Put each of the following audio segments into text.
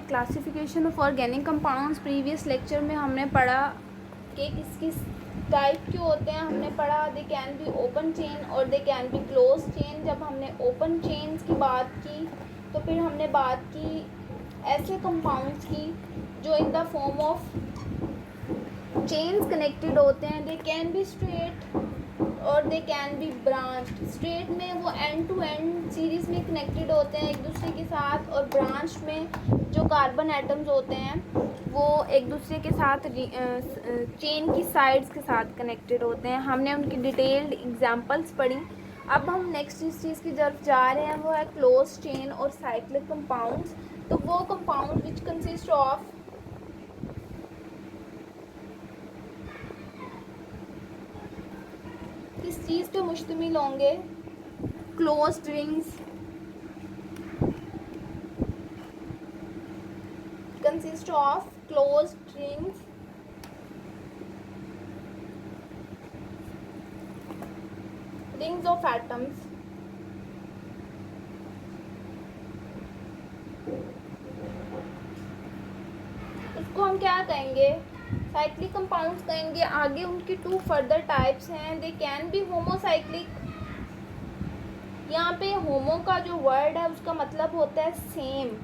Classification of organic compounds. Previous lecture में हमने पढ़ा कि किस किस टाइप के होते हैं। हमने पढ़ा they can be open chain और they can be close chain. जब हमने ओपन चेन्स की बात की तो फिर हमने बात की ऐसे कंपाउंड्स की जो in the form of chains connected होते हैं। दे कैन बी स्ट्रेट और they can B branched. Straight में वो एंड टू एंड सीरीज़ में कनेक्टेड होते हैं एक दूसरे के साथ, और ब्रांच में जो कार्बन एटम्स होते हैं वो एक दूसरे के साथ चेन की साइड्स के साथ कनेक्टेड होते हैं। हमने उनकी डिटेल्ड एग्जांपल्स पढ़ी। अब हम नेक्स्ट इस चीज़ की तरफ जा रहे हैं, वो है क्लोज चेन और साइक्लिक कंपाउंड्स। तो वो कंपाउंड विच कंसिस्ट ऑफ किस चीज़ पे मुश्तमिल होंगे? Closed rings consist of closed rings of atoms। इसको हम क्या कहेंगे? साइक्लिक कंपाउंड्स कहेंगे। आगे उनकी टू फर्दर टाइप्स हैं। दे कैन बी होमोसाइक्लिक। यहाँ पे होमो का जो वर्ड है उसका मतलब होता है सेम।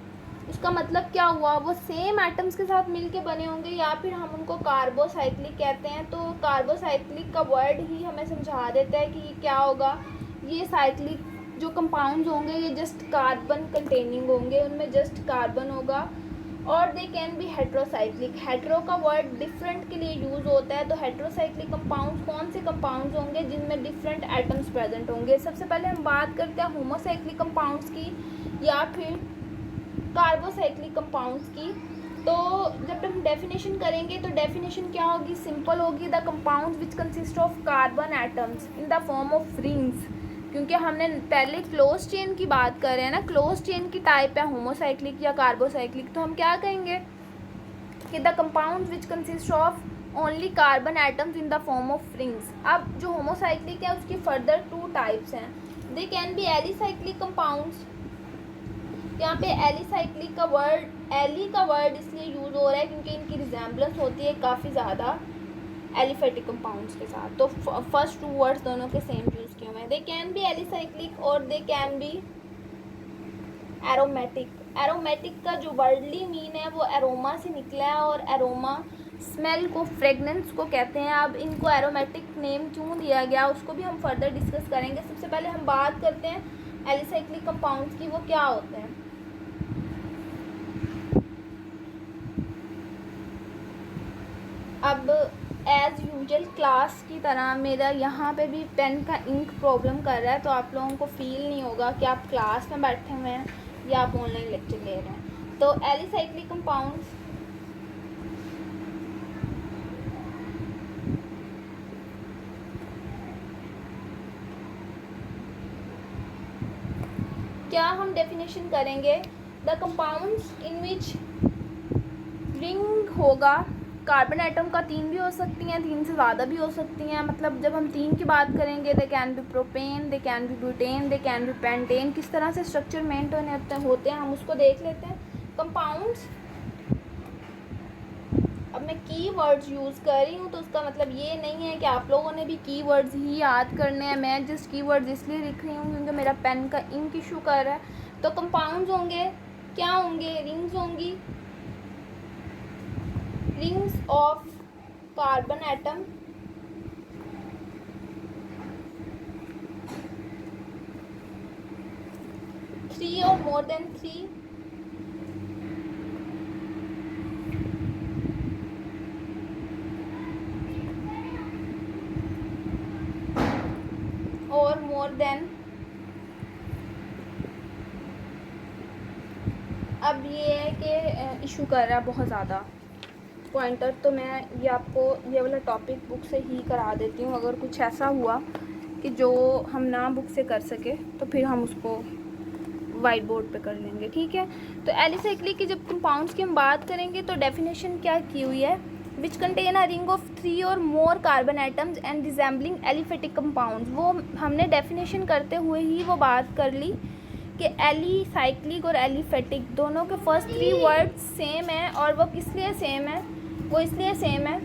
उसका मतलब क्या हुआ? वो सेम एटम्स के साथ मिलके बने होंगे, या फिर हम उनको कार्बोसाइक्लिक कहते हैं। तो कार्बोसाइक्लिक का वर्ड ही हमें समझा देता है कि ये क्या होगा। ये साइक्लिक जो कंपाउंड्स होंगे ये जस्ट कार्बन कंटेनिंग होंगे, उनमें जस्ट कार्बन होगा। और they can B heterocyclic. Hetero का वर्ड डिफरेंट के लिए यूज़ होता है। तो हेट्रोसाइक्लिक कंपाउंड्स कौन से कंपाउंड्स होंगे? जिनमें डिफरेंट एटम्स प्रेजेंट होंगे। सबसे पहले हम बात करते हैं होमोसाइक्लिक कंपाउंड्स की या फिर कार्बोसाइक्लिक कंपाउंड्स की। तो जब हम डेफिनेशन करेंगे तो डेफिनेशन क्या होगी? सिंपल होगी। The compounds which consist of carbon atoms in the form of rings. क्योंकि हमने पहले क्लोज चेन की बात कर रहे हैं ना, क्लोज चेन की टाइप है होमोसाइक्लिक या कार्बोसाइक्लिक। तो हम क्या कहेंगे कि the compounds which consist of only carbon atoms in the form of rings. अब जो होमोसाइक्लिक है उसकी फर्दर टू टाइप्स हैं। दे कैन बी एलिसाइक्लिक कंपाउंड्स। यहाँ पे एलिसाइक्लिक का वर्ड, एली का वर्ड इसलिए यूज़ हो रहा है क्योंकि इनकी रिजेम्बलेंस होती है काफ़ी ज़्यादा एलिफेटिक कंपाउंड्स के साथ। तो फर्स्ट टू वर्ड्स दोनों के सेम यूज़ किए हुए हैं। दे कैन बी एलिसाइक्लिक और they can B aromatic. Aromatic का जो वर्डली मीन है वो एरोमा से निकला है, और एरोमा स्मेल को, फ्रेगनेंस को कहते हैं। अब इनको एरोमेटिक नेम क्यों दिया गया उसको भी हम फर्दर डिस्कस करेंगे। सबसे पहले हम बात करते हैं एलिसाइक्लिक कंपाउंड्स की। वो क्या होते हैं? अब एज़ यूजुअल क्लास की तरह मेरा यहाँ पे भी पेन का इंक प्रॉब्लम कर रहा है, तो आप लोगों को फील नहीं होगा कि आप क्लास में बैठे हुए हैं या आप ऑनलाइन लेक्चर ले रहे हैं। तो एलिसाइक्लिक कंपाउंड्स क्या हम डेफिनेशन करेंगे? The compounds in which ring होगा। कार्बन एटम का 3 भी हो सकती हैं, 3 से ज़्यादा भी हो सकती हैं। मतलब जब हम 3 की बात करेंगे, दे can B propane, they can B butane, they can B pentane. किस तरह से स्ट्रक्चर मेंटेन होते हैं हम उसको देख लेते हैं। कंपाउंड्स, अब मैं की वर्ड्स यूज़ कर रही हूँ तो उसका मतलब ये नहीं है कि आप लोगों ने भी की वर्ड्स ही याद करने हैं। मैं जस्ट की वर्ड्स इसलिए लिख रही हूँ क्योंकि मेरा पेन का इंक इशू कर रहा है। तो कंपाउंड्स होंगे, क्या होंगे? रिंग्स होंगी, rings of carbon atom, three और मोर देन 3, और मोर देन। अब ये है कि इशू कर रहा है बहुत ज़्यादा पॉइंटर, तो मैं ये आपको ये वाला टॉपिक बुक से ही करा देती हूँ। अगर कुछ ऐसा हुआ कि जो हम ना बुक से कर सके तो फिर हम उसको वाइट बोर्ड पे कर लेंगे, ठीक है। तो एलिसाइक्लिक की जब कंपाउंड्स की हम बात करेंगे तो डेफिनेशन क्या की हुई है? Which contain a ring of 3 और more carbon atoms and resembling aliphatic compounds. वो हमने डेफिनेशन करते हुए ही वो बात कर ली कि एलिसाइक्लिक और एलिफेटिक दोनों के फर्स्ट 3 वर्ड्स सेम हैं, और वो किस लिए सेम है, वो इसलिए सेम है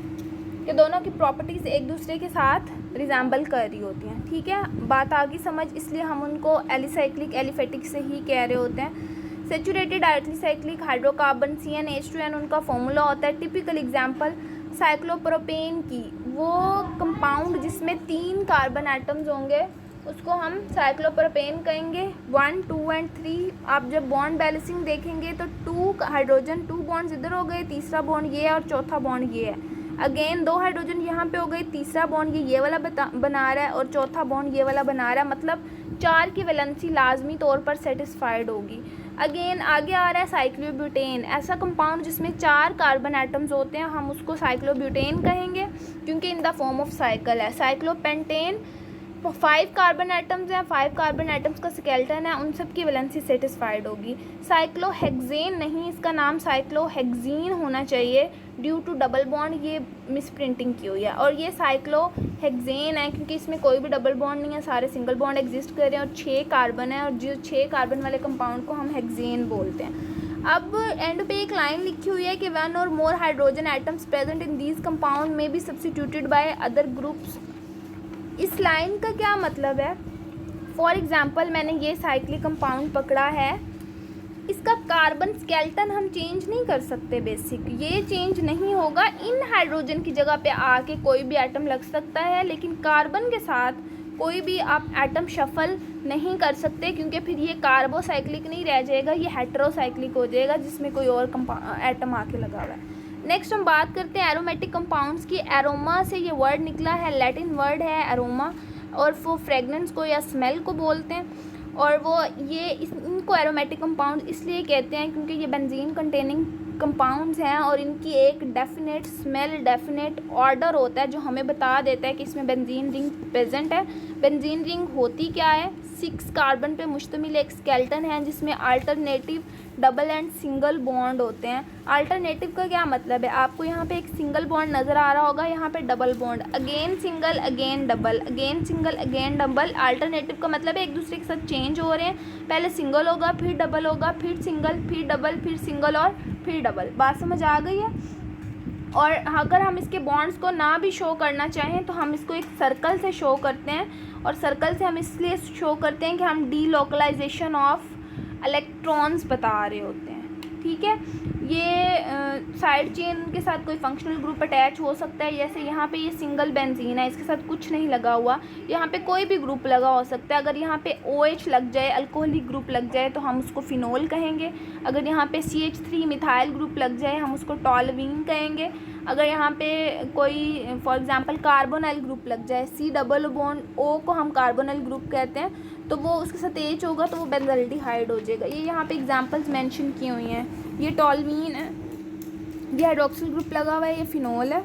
कि दोनों की प्रॉपर्टीज़ एक दूसरे के साथ रिजेंबल कर रही होती हैं। ठीक है, बात आ गई समझ, इसलिए हम उनको एलिसाइक्लिक एलिफेटिक से ही कह रहे होते हैं। सेचुरेटेड एलिसाइक्लिक हाइड्रोकार्बन CnH2n उनका फॉर्मूला होता है। टिपिकल एग्जांपल साइक्लोप्रोपेन की, वो कंपाउंड जिसमें 3 कार्बन एटम्स होंगे उसको हम साइक्लोप्रोपेन कहेंगे। 1, 2 एंड 3। आप जब बॉन्ड बैलेंसिंग देखेंगे तो 2 हाइड्रोजन 2 बॉन्ड्स इधर हो गए, तीसरा बॉन्ड ये है और चौथा बॉन्ड ये है। अगेन 2 हाइड्रोजन यहाँ पे हो गए, तीसरा बॉन्ड ये वाला बना रहा है और चौथा बॉन्ड ये वाला बना रहा है, मतलब 4 की वैलेंसी लाजमी तौर पर सेटिस्फाइड होगी। अगेन आगे आ रहा है साइक्लोब्यूटेन, ऐसा कंपाउंड जिसमें 4 कार्बन एटम्स होते हैं, हम उसको साइक्लोब्यूटेन कहेंगे क्योंकि in the form of cycle है। साइक्लोपेंटेन 5 कार्बन एटम्स हैं, 5 कार्बन एटम्स का स्केलेटन है, उन सब की वैलेंसी सेटिस्फाइड होगी। साइक्लोहेक्सेन नहीं, इसका नाम साइक्लोहेक्सीन होना चाहिए ड्यू टू डबल बॉन्ड, ये मिस प्रिंटिंग की हुई है। और ये साइक्लोहेक्सेन है क्योंकि इसमें कोई भी डबल बॉन्ड नहीं है, सारे सिंगल बॉन्ड एग्जिस्ट कर रहे हैं और 6 कार्बन है, और जो 6 कार्बन वाले कंपाउंड को हम हेक्सेन बोलते हैं। अब एंड पे एक लाइन लिखी हुई है कि 1 or more hydrogen atoms present in these compound में be substituted by other groups. इस लाइन का क्या मतलब है? फॉर एग्जाम्पल मैंने ये साइक्लिक कंपाउंड पकड़ा है, इसका कार्बन स्केलेटन हम चेंज नहीं कर सकते, बेसिक ये चेंज नहीं होगा। इन हाइड्रोजन की जगह पे आके कोई भी एटम लग सकता है, लेकिन कार्बन के साथ कोई भी आप एटम शफल नहीं कर सकते क्योंकि फिर ये कार्बोसाइक्लिक नहीं रह जाएगा, ये हेटेरोसाइक्लिक हो जाएगा जिसमें कोई और एटम आके लगा हुआ है। नेक्स्ट हम बात करते हैं एरोमेटिक कंपाउंड्स की। एरोमा से ये वर्ड निकला है, लैटिन वर्ड है एरोमा, और वो फ्रेगनेंस को या स्मेल को बोलते हैं। और वो ये इनको एरोमेटिक कंपाउंड इसलिए कहते हैं क्योंकि ये बेंजीन कंटेनिंग कंपाउंड्स हैं और इनकी एक डेफिनेट स्मेल, डेफिनेट ऑर्डर होता है जो हमें बता देता है कि इसमें बेंजीन रिंग प्रेजेंट है। बेंजीन रिंग होती क्या है? 6 कार्बन पे मुश्तमिल एक स्केलेटन है जिसमें alternative, double and single bond होते हैं। अल्टरनेटिव का क्या मतलब है? आपको यहाँ पे एक सिंगल बॉन्ड नज़र आ रहा होगा, यहाँ पे double bond, again single again double, again single again double. Alternative का मतलब है एक दूसरे के साथ चेंज हो रहे हैं, पहले सिंगल होगा फिर डबल होगा फिर सिंगल फिर डबल फिर सिंगल और फिर डबल। बात समझ आ गई है? और अगर हम इसके बॉन्ड्स को ना भी शो करना चाहें तो हम इसको एक सर्कल से शो करते हैं, और सर्कल से हम इसलिए शो करते हैं कि हम डीलोकलाइजेशन ऑफ इलेक्ट्रॉन्स बता रहे होते हैं। ठीक है, ये साइड चेन के साथ कोई फंक्शनल ग्रुप अटैच हो सकता है, जैसे यहाँ पे ये सिंगल बेंजीन है, इसके साथ कुछ नहीं लगा हुआ, यहाँ पे कोई भी ग्रुप लगा हो सकता है। अगर यहाँ पे OH लग जाए, अल्कोहलिक ग्रुप लग जाए तो हम उसको फिनोल कहेंगे। अगर यहाँ पे CH3 मिथाइल ग्रुप लग जाए हम उसको टॉलवीन कहेंगे। अगर यहाँ पे कोई फॉर एग्जांपल कार्बोनाइल ग्रुप लग जाए, C डबल बॉन्ड O को हम कार्बोनाइल ग्रुप कहते हैं, तो वो उसके साथ H होगा तो वो बेंजल्डिहाइड हो जाएगा। ये यहाँ पे एग्जांपल्स मेंशन की हुई हैं। ये टॉलवीन है, ये हाइड्रोक्सिल ग्रुप लगा हुआ है, ये फिनोल है,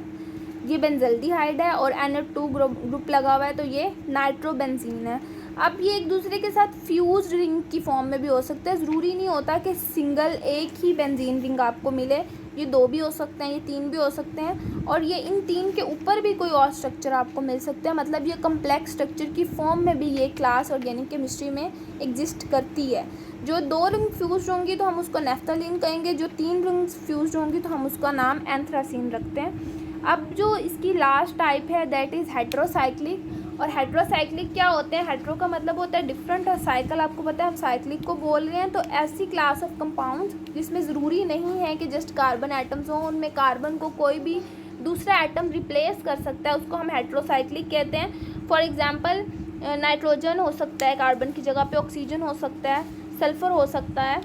ये बेंजल्डिहाइड है, और NH2 ग्रुप लगा हुआ है तो ये नाइट्रोबेंजीन है। अब ये एक दूसरे के साथ फ्यूज रिंग की फॉर्म में भी हो सकते हैं, ज़रूरी नहीं होता कि सिंगल एक ही बेंजीन रिंग आपको मिले, ये 2 भी हो सकते हैं, ये 3 भी हो सकते हैं, और ये इन 3 के ऊपर भी कोई और स्ट्रक्चर आपको मिल सकता है। मतलब ये कम्प्लेक्स स्ट्रक्चर की फॉर्म में भी ये क्लास ऑर्गेनिक केमिस्ट्री में एग्जिस्ट करती है। जो 2 रिंग फ्यूज होंगी तो हम उसको नेफ्थलीन कहेंगे, जो 3 रिंग फ्यूज होंगी तो हम उसका नाम एंथ्रासीन रखते हैं। अब जो इसकी लास्ट टाइप है दैट इज़ हेटेरोसाइक्लिक। और हेटेरोसाइक्लिक क्या होते हैं? हेटेरो का मतलब होता है डिफरेंट, और साइकिल आपको पता है हम साइक्लिक को बोल रहे हैं। तो ऐसी क्लास ऑफ कंपाउंड्स जिसमें ज़रूरी नहीं है कि जस्ट कार्बन एटम्स हों, उनमें कार्बन को कोई भी दूसरा एटम रिप्लेस कर सकता है, उसको हम हेटेरोसाइक्लिक कहते हैं। फॉर एग्जांपल नाइट्रोजन हो सकता है, कार्बन की जगह पे ऑक्सीजन हो सकता है, सल्फर हो सकता है।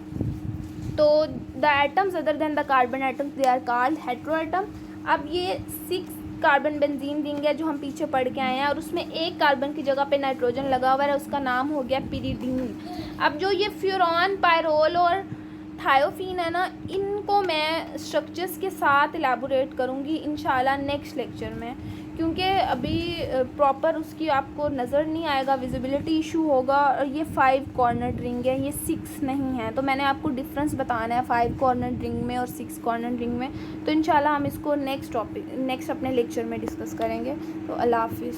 तो the atoms other than the carbon atoms they are called hetero atom. अब ये 6 कार्बन बेंजीन रिंग है जो हम पीछे पढ़ के आए हैं, और उसमें एक कार्बन की जगह पे नाइट्रोजन लगा हुआ है, उसका नाम हो गया पिरिडीन। अब जो ये फ्यूरॉन, पायरोल और थायोफीन है ना, इनको मैं स्ट्रक्चर्स के साथ एलैबोरेट करूँगी इंशाल्लाह नेक्स्ट लेक्चर में, क्योंकि अभी प्रॉपर उसकी आपको नज़र नहीं आएगा, विजिबिलिटी इशू होगा। और ये 5 कॉर्नर रिंग है, ये 6 नहीं है, तो मैंने आपको डिफरेंस बताना है 5 कॉर्नर रिंग में और 6 कॉर्नर रिंग में। तो इंशाल्लाह हम इसको नेक्स्ट अपने लेक्चर में डिस्कस करेंगे। तो अल्लाह हाफिज़।